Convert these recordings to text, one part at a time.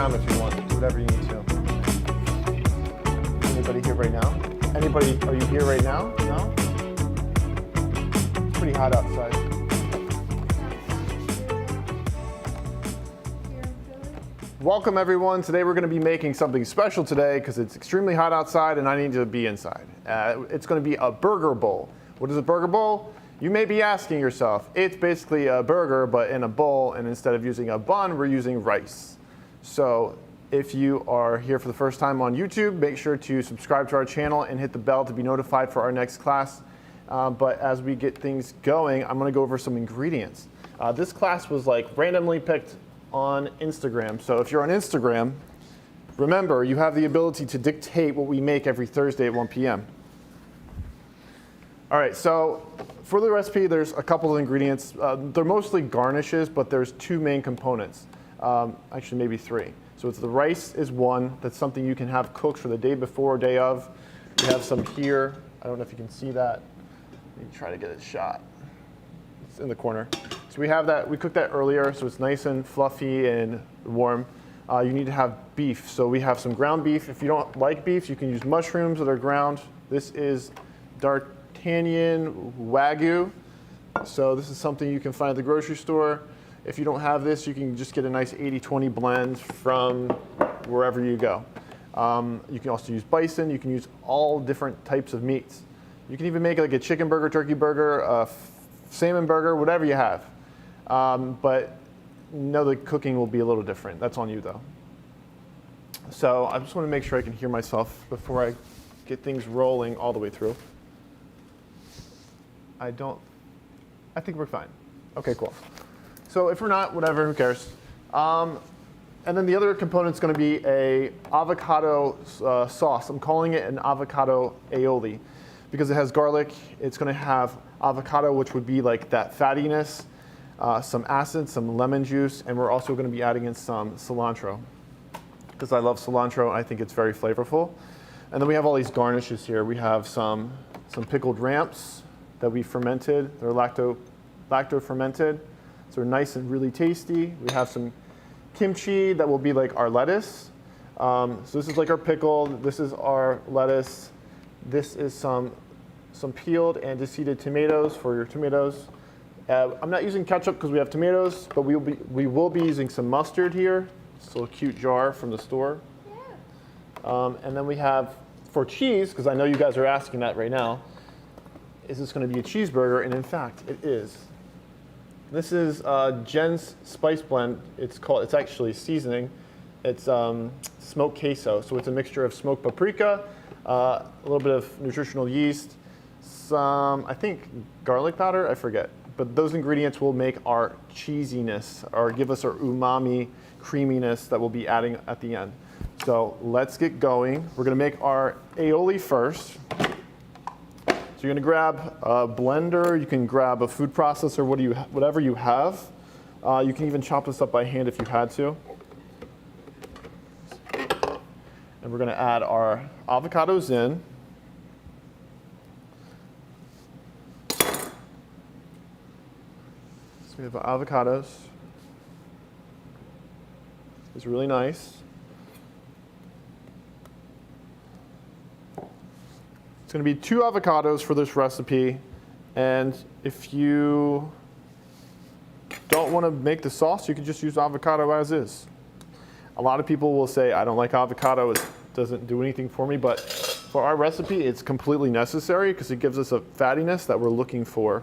around if you want. Do whatever you need to. Anybody here right now? Anybody, are you here right now? No? It's pretty hot outside. Welcome everyone. Today we're going to be making something special today because it's extremely hot outside and I need to be inside. It's going to be a burger bowl. What is a burger bowl? You may be asking yourself. It's basically a burger but in a bowl, and instead of using a bun, we're using rice. So if you are here for the first time on YouTube, make sure to subscribe to our channel and hit the bell to be notified for our next class. But as we get things going, I'm going to go over some ingredients. This class was like randomly picked on Instagram. So if you're on Instagram, remember you have the ability to dictate what we make every Thursday at 1 p.m. All right, so for the recipe, there's a couple of ingredients. They're mostly garnishes, but there's two main components. Actually, maybe three. So it's the rice is one. That's something you can have cooked for the day before or day of. We have some here. I don't know if you can see that. Let me try to get it shot. It's in the corner. So we have that. We cooked that earlier, so it's nice and fluffy and warm. You need to have beef. So we have some ground beef. If you don't like beef, you can use mushrooms that are ground. This is D'Artagnan Wagyu. So this is something you can find at the grocery store. If you don't have this, you can just get a nice 80-20 blend from wherever you go. You can also use bison. You can use all different types of meats. You can even make like a chicken burger, turkey burger, a salmon burger, whatever you have. But know the cooking will be a little different. That's on you though. So I just want to make sure I can hear myself before I get things rolling all the way through. I think we're fine. Okay, cool. So if we're not, whatever, who cares? And then the other component is going to be a avocado sauce. I'm calling it an avocado aioli because it has garlic. It's going to have avocado, which would be like that fattiness, some acid, some lemon juice, and we're also going to be adding in some cilantro because I love cilantro and I think it's very flavorful. And then we have all these garnishes here. We have some pickled ramps that we fermented. They're lacto fermented, so they're nice and really tasty. We have some kimchi that will be like our lettuce. So this is like our pickle. This is our lettuce. This is some peeled and de-seeded tomatoes for your tomatoes. I'm not using ketchup because we have tomatoes, but we will be using some mustard here. It's a little cute jar from the store. Yeah. And then we have, for cheese, because I know you guys are asking that right now, is this going to be a cheeseburger? And in fact, it is. This is Jen's spice blend. It's actually seasoning. It's smoked queso. So it's a mixture of smoked paprika, a little bit of nutritional yeast, some, I think, garlic powder, I forget. But those ingredients will make our cheesiness or give us our umami creaminess that we'll be adding at the end. So let's get going. We're going to make our aioli first. So you're going to grab a blender. You can grab a food processor, whatever you have. You can even chop this up by hand if you had to. And we're going to add our avocados in. So we have avocados. It's really nice. It's going to be 2 avocados for this recipe. And if you don't want to make the sauce, you can just use avocado as is. A lot of people will say, I don't like avocado, it doesn't do anything for me. But for our recipe, it's completely necessary because it gives us a fattiness that we're looking for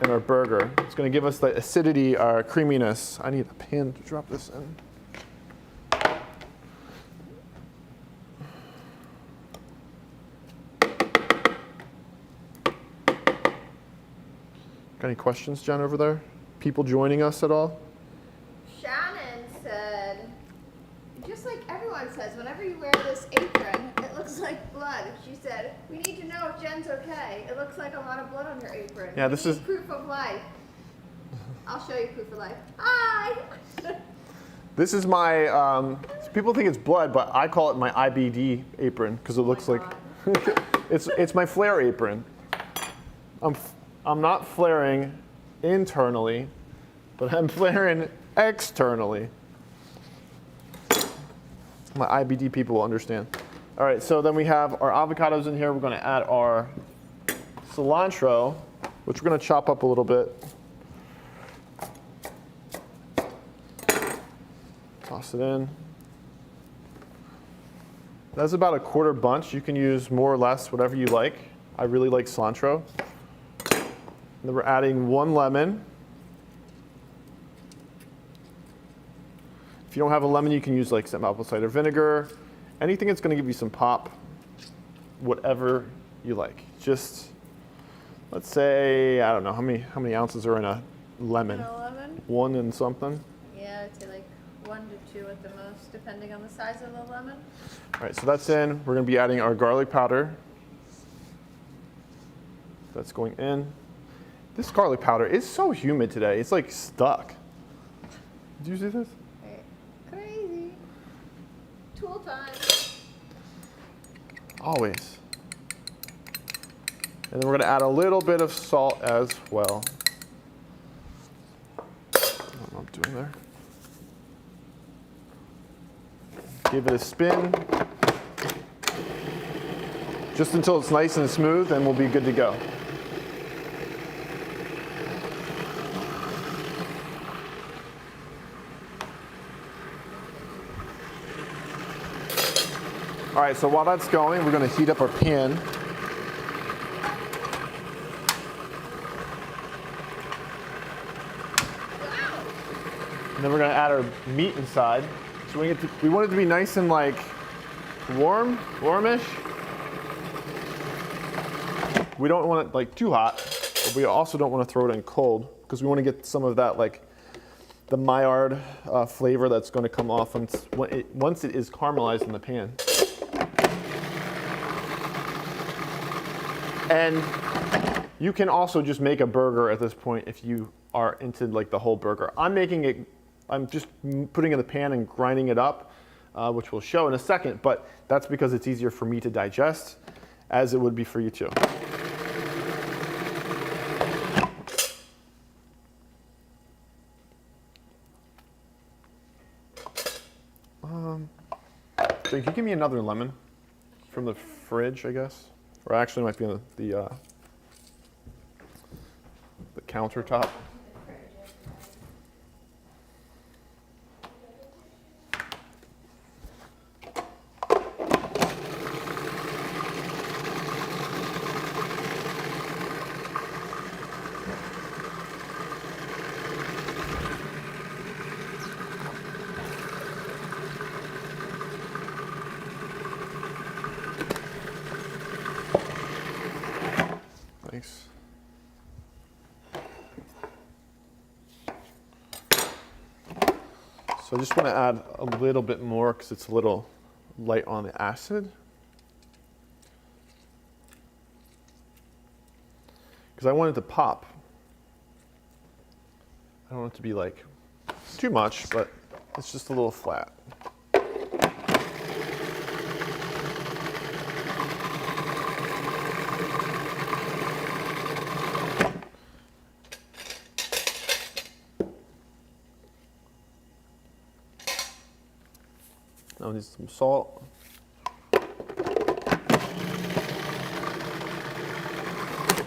in our burger. It's going to give us the acidity, our creaminess. I need a pan to drop this in. Got any questions, Jen, over there? People joining us at all? Shannon said, just like everyone says, whenever you wear this apron, it looks like blood. She said, we need to know if Jen's okay. It looks like a lot of blood on your apron. Yeah, this is proof of life. I'll show you proof of life. Hi! This is my, people think it's blood, but I call it my IBD apron because it looks like, it's my flare apron. I'm not flaring internally, but I'm flaring Externally. My IBD people will understand. All right, so then we have our avocados in here. We're going to add our cilantro, which we're going to chop up a little bit. Toss it in. That's about a quarter bunch. You can use more or less, whatever you like. I really like cilantro. And then we're adding 1 lemon. If you don't have a lemon, you can use like some apple cider vinegar. Anything that's going to give you some pop, whatever you like. Just, let's say, I don't know, how many ounces are in a lemon? In a lemon? 1 and something? Yeah, I'd say like 1 to 2 at the most, depending on the size of the lemon. All right, so that's in. We're going to be adding our garlic powder. That's going in. This garlic powder is so humid today. It's like stuck. Did you see this? Crazy. Tool time. Always. And then we're going to add a little bit of salt as well. I don't know what I'm doing there. Give it a spin. Just until it's nice and smooth, and we'll be good to go. All right, so while that's going, we're going to heat up our pan. And then we're going to add our meat inside. So we want it to be nice and like warmish. We don't want it like too hot, but we also don't want to throw it in cold because we want to get some of that like the Maillard flavor that's going to come off once it is caramelized in the pan. And you can also just make a burger at this point if you are into like the whole burger. I'm just putting it in the pan and grinding it up, which we'll show in a second, but that's because it's easier for me to digest, as it would be for you too. Jake, can you give me another lemon from the fridge, I guess? Or actually, it might be on the countertop. Thanks. So I just want to add a little bit more because it's a little light on the acid. Because I want it to pop. I don't want it to be like too much, but it's just a little flat. Now I need some salt.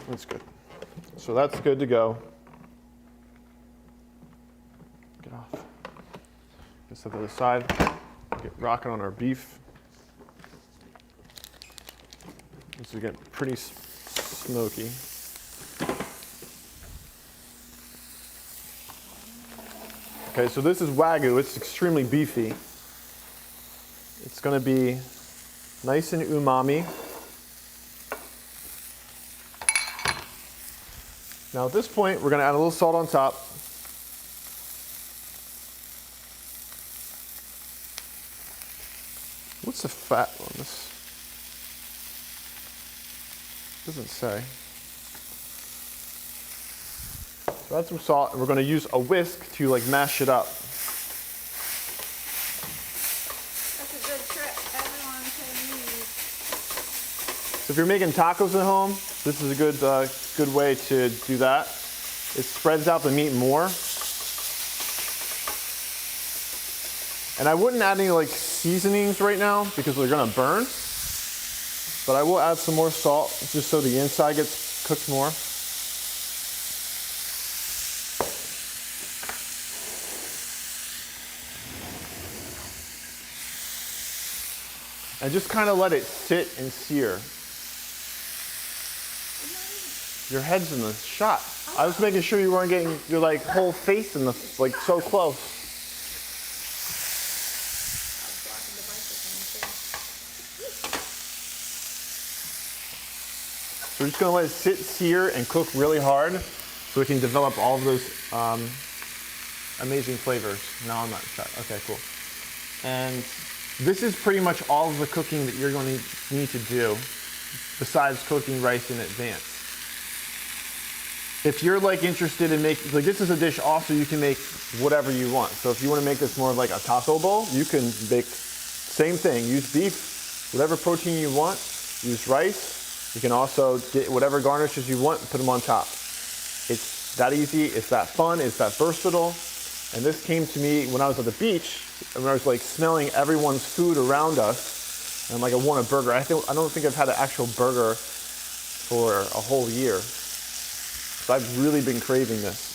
That's good. So that's good to go. Get off. Get stuff to the side. Get rocking on our beef. This is getting pretty smoky. Okay, so this is Wagyu. It's extremely beefy. It's going to be nice and umami. Now at this point, we're going to add a little salt on top. What's the fat on this? Doesn't say. So add some salt, and we're going to use a whisk to like mash it up. So if you're making tacos at home, this is a good way to do that. It spreads out the meat more. And I wouldn't add any like seasonings right now because they're gonna burn. But I will add some more salt just so the inside gets cooked more. And just kind of let it sit and sear. Your head's in the shot. I was making sure you weren't getting your like whole face in the like so close. So we're just gonna let it sit, sear, and cook really hard so we can develop all of those amazing flavors. No, I'm not shot. Okay, cool. And this is pretty much all of the cooking that you're going to need to do besides cooking rice in advance. If you're like interested in making, like this is a dish also you can make whatever you want. So if you want to make this more of like a taco bowl, you can make same thing. Use beef, whatever protein you want. Use rice. You can also get whatever garnishes you want and put them on top. It's that easy, it's that fun, it's that versatile. And this came to me when I was at the beach, and I was like smelling everyone's food around us. And I'm like, I want a burger. I don't think I've had an actual burger for a whole year. So I've really been craving this.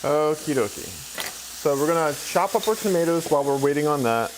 Okie dokie. So we're gonna chop up our tomatoes while we're waiting on that.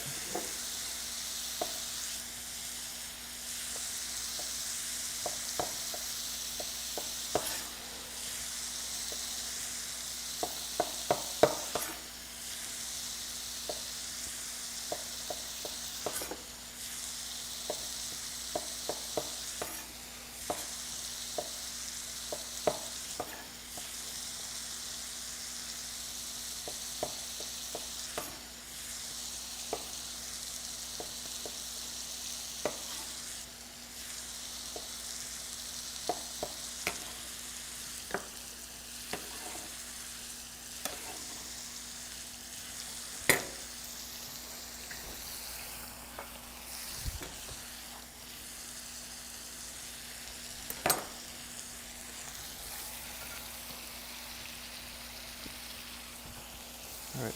All right.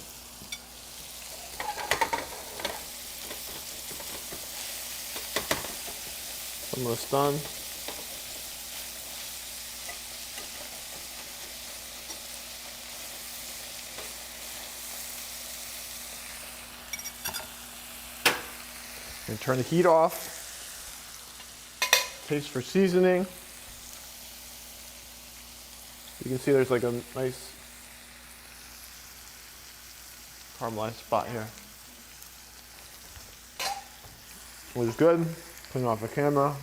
Almost done. And turn the heat off. Taste for seasoning. You can see there's like a nice caramelized spot here. Looks good. Turn off the camera.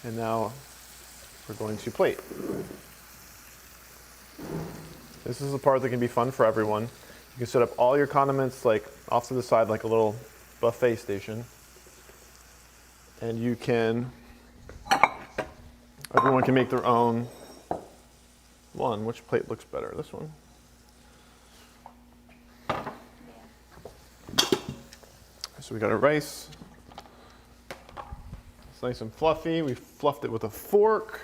And now we're going to plate. This is the part that can be fun for everyone. You can set up all your condiments like off to the side like a little buffet station. And you can, everyone can make their own one. Which plate looks better? This one? So we got our rice. It's nice and fluffy. We fluffed it with a fork.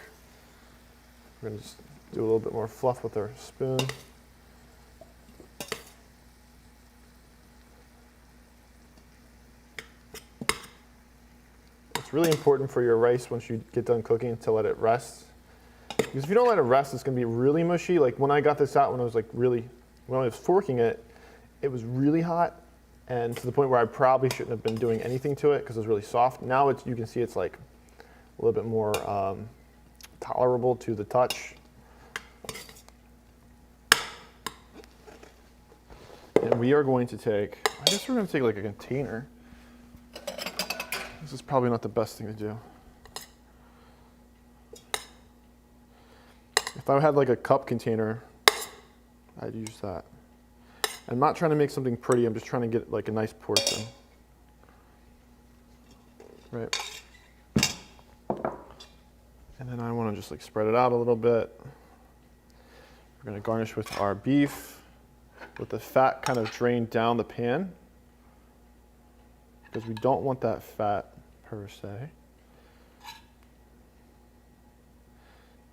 We're gonna just do a little bit more fluff with our spoon. It's really important for your rice once you get done cooking to let it rest. Because if you don't let it rest, it's gonna be really mushy. Like when I got this out, when I was forking it, it was really hot. And to the point where I probably shouldn't have been doing anything to it because it was really soft. Now you can see it's like a little bit more tolerable to the touch. And we are going to take, I guess we're going to take like a container. This is probably not the best thing to do. If I had like a cup container, I'd use that. I'm not trying to make something pretty, I'm just trying to get like a nice portion. Right. And then I want to just like spread it out a little bit. We're going to garnish with our beef, with the fat kind of drained down the pan, because we don't want that fat per se.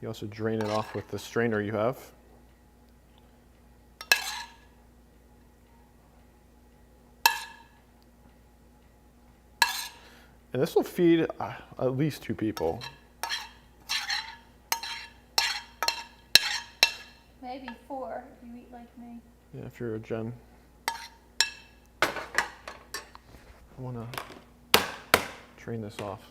You also drain it off with the strainer you have. And this will feed at least 2 people. Maybe 4 if you eat like me. Yeah, if you're a Jen. I want to drain this off.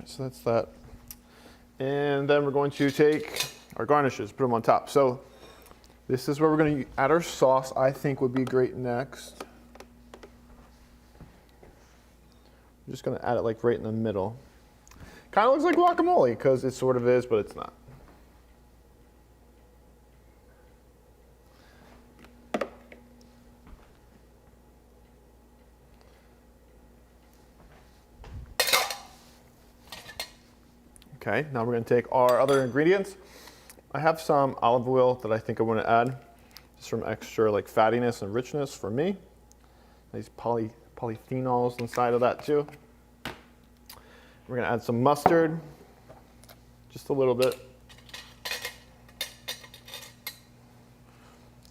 So that's that. And then we're going to take our garnishes, put them on top. So this is where we're going to add our sauce, I think would be great next. I'm just going to add it like right in the middle. Kind of looks like guacamole because it sort of is, but it's not. Okay, now we're going to take our other ingredients. I have some olive oil that I think I want to add, just from extra like fattiness and richness for me. These polyphenols inside of that too. We're going to add some mustard, just a little bit.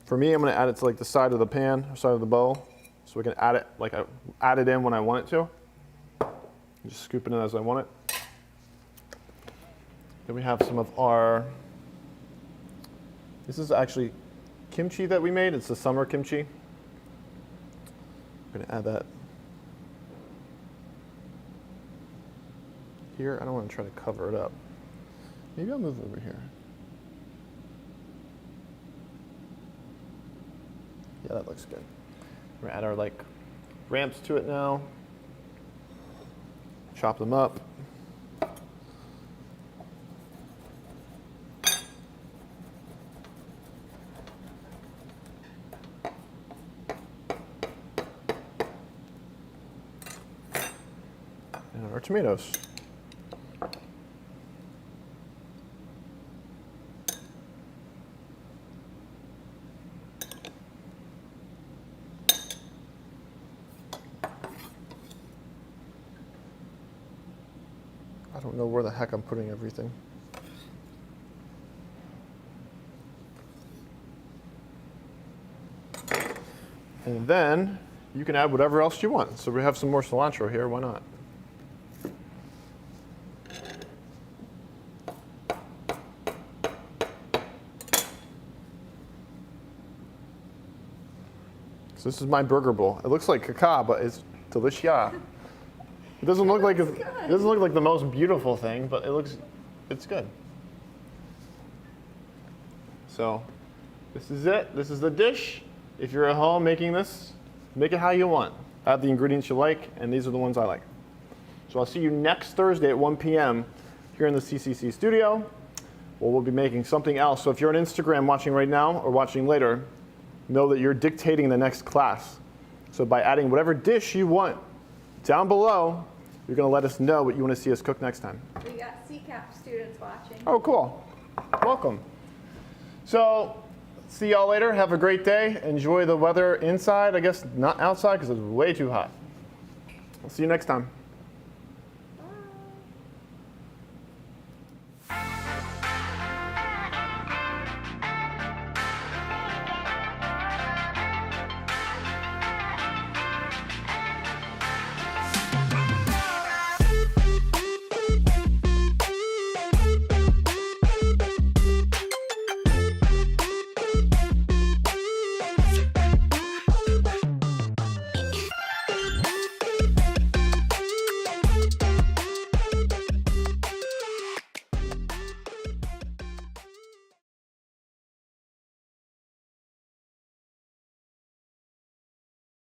For me, I'm going to add it to like the side of the pan, or side of the bowl, so we can add it like I add it in when I want it to. Just scoop it in as I want it. Then we have some of our, this is actually kimchi that we made. It's the summer kimchi. I'm going to add that here. I don't want to try to cover it up. Maybe I'll move over here. Yeah, that looks good. We're going to add our like ramps to it now. Chop them up. And our tomatoes. I don't know where the heck I'm putting everything. And then you can add whatever else you want. So we have some more cilantro here, why not? So this is my burger bowl. It looks like caca, but it's delicious. It doesn't look like it doesn't look like the most beautiful thing, but it's good. So this is it. This is the dish. If you're at home making this, make it how you want. Add the ingredients you like, and these are the ones I like. So I'll see you next Thursday at 1 p.m. here in the CCC studio, where we'll be making something else. So if you're on Instagram watching right now or watching later, know that you're dictating the next class. So by adding whatever dish you want down below, you're going to let us know what you want to see us cook next time. We got CCAP students watching. Oh, cool. Welcome. So see y'all later. Have a great day. Enjoy the weather inside. I guess not outside because it's way too hot. I'll see you next time.